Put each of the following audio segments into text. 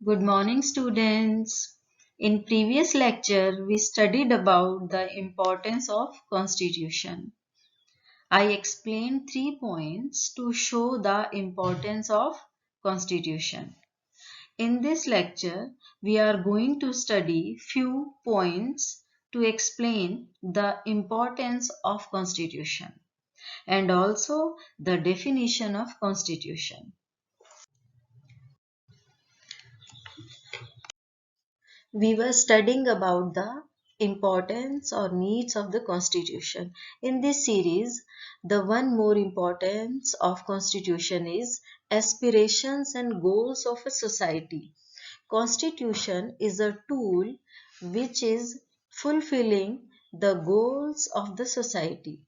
Good morning, students. In previous lecture, we studied about the importance of Constitution. I explained 3 points to show the importance of Constitution. In this lecture, we are going to study few points to explain the importance of Constitution and also the definition of Constitution. We were studying about the importance or needs of the constitution. In this series, the one more importance of constitution is aspirations and goals of a society. Constitution is a tool which is fulfilling the goals of the society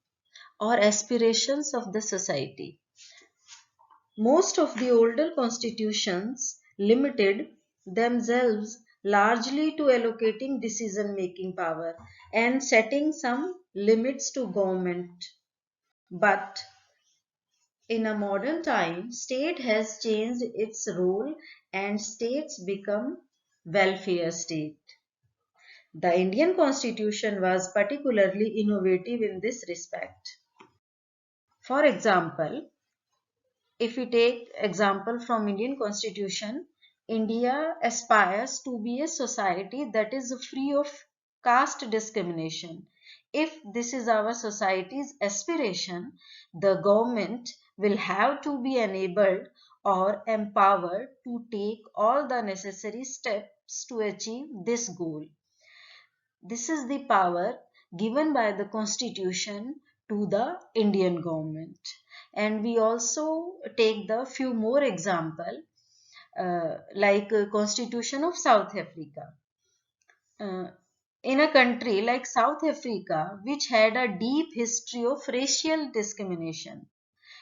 or aspirations of the society. Most of the older constitutions limited themselves largely to allocating decision-making power and setting some limits to government. But in a modern time, state has changed its role and states become welfare state. The Indian constitution was particularly innovative in this respect. For example, if we take example from Indian Constitution, India aspires to be a society that is free of caste discrimination. If this is our society's aspiration, the government will have to be enabled or empowered to take all the necessary steps to achieve this goal. This is the power given by the constitution to the Indian government. And we also take the few more example like constitution of South Africa. Uh, in a country like South Africa, which had a deep history of racial discrimination,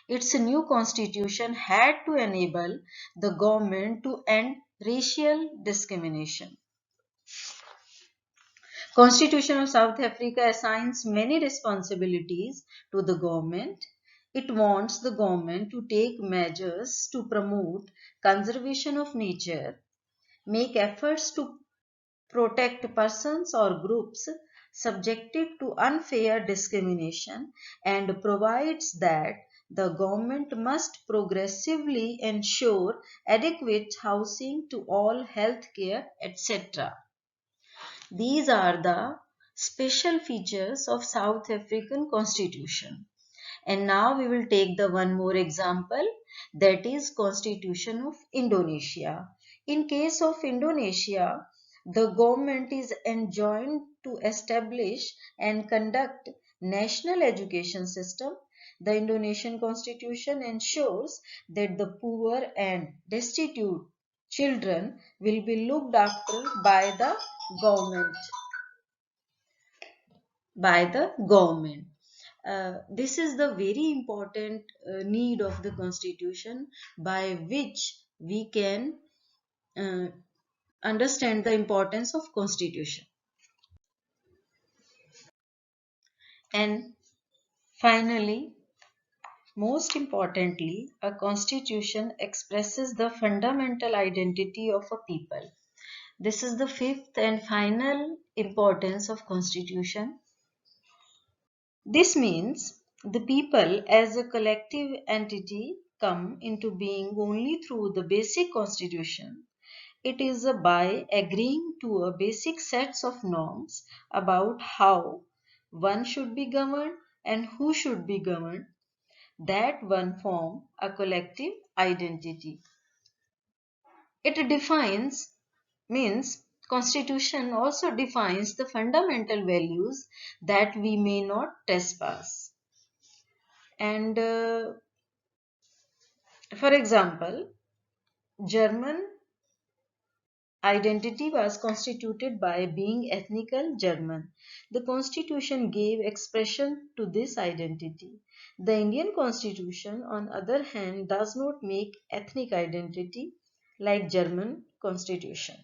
its new constitution had to enable the government to end racial discrimination. Constitution of South Africa assigns many responsibilities to the government. It wants the government to take measures to promote conservation of nature, make efforts to protect persons or groups subjected to unfair discrimination, and provides that the government must progressively ensure adequate housing to all, health care, etc. These are the special features of South African Constitution. And now we will take the one more example, that is Constitution of Indonesia. In case of Indonesia, the government is enjoined to establish and conduct national education system. The Indonesian constitution ensures that the poor and destitute children will be looked after government by the government. This is the very important need of the constitution by which we can uh, understand the importance of constitution. And finally, most importantly, a constitution expresses the fundamental identity of a people. This is the fifth and final importance of constitution. This means the people as a collective entity come into being only through the basic constitution. It is by agreeing to a basic sets of norms about how one should be governed and who should be governed that one form a collective identity. It defines means constitution also defines the fundamental values that we may not trespass. And for example, German identity was constituted by being ethnical German. The constitution gave expression to this identity. The Indian constitution, on other hand, does not make ethnic identity like German constitution.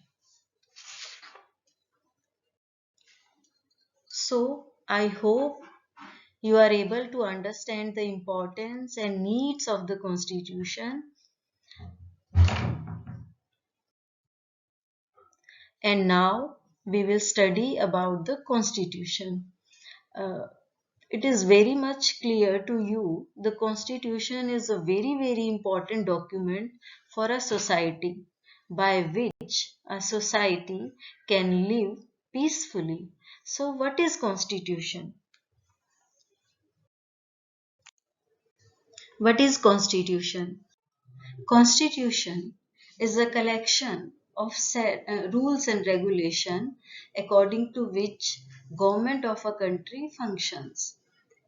So, I hope you are able to understand the importance and needs of the constitution. And now we will study about the constitution. Uh, it is very much clear to you the constitution is a very important document for a society by which a society can live peacefully. So what is constitution? What is constitution? Constitution is a collection of rules and regulation according to which government of a country functions.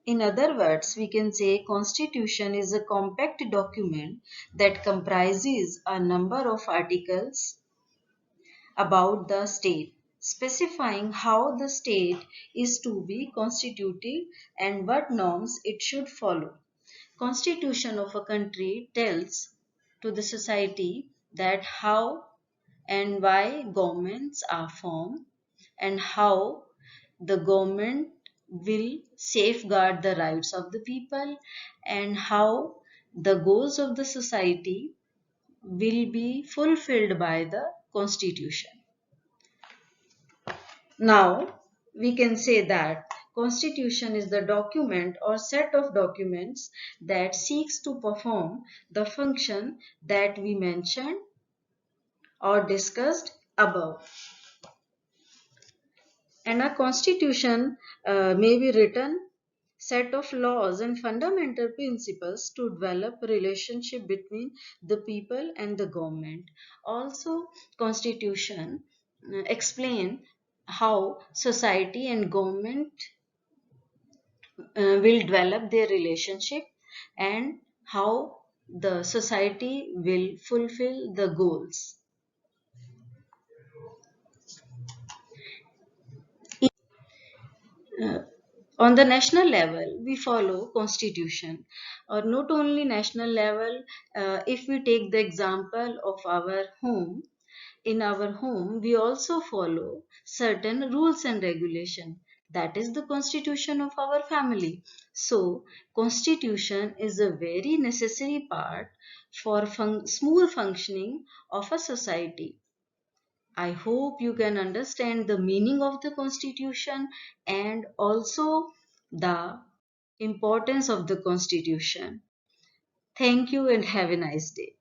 In other words, we can say constitution is a compact document that comprises a number of articles about the state, specifying how the state is to be constituted and what norms it should follow. Constitution of a country tells to the society that how and why governments are formed and how the government will safeguard the rights of the people and how the goals of the society will be fulfilled by the constitution. Now, we can say that constitution is the document or set of documents that seeks to perform the function that we mentioned or discussed above. And a constitution may be written set of laws and fundamental principles to develop a relationship between the people and the government. Also, constitution explain how society and government will develop their relationship and how the society will fulfill the goals. Uh, on the national level, we follow constitution, or not only national level. If we take the example of our home, in our home we also follow certain rules and regulation. That is the constitution of our family. So constitution is a very necessary part for smooth functioning of a society. I hope you can understand the meaning of the constitution and also the importance of the constitution. Thank you and have a nice day.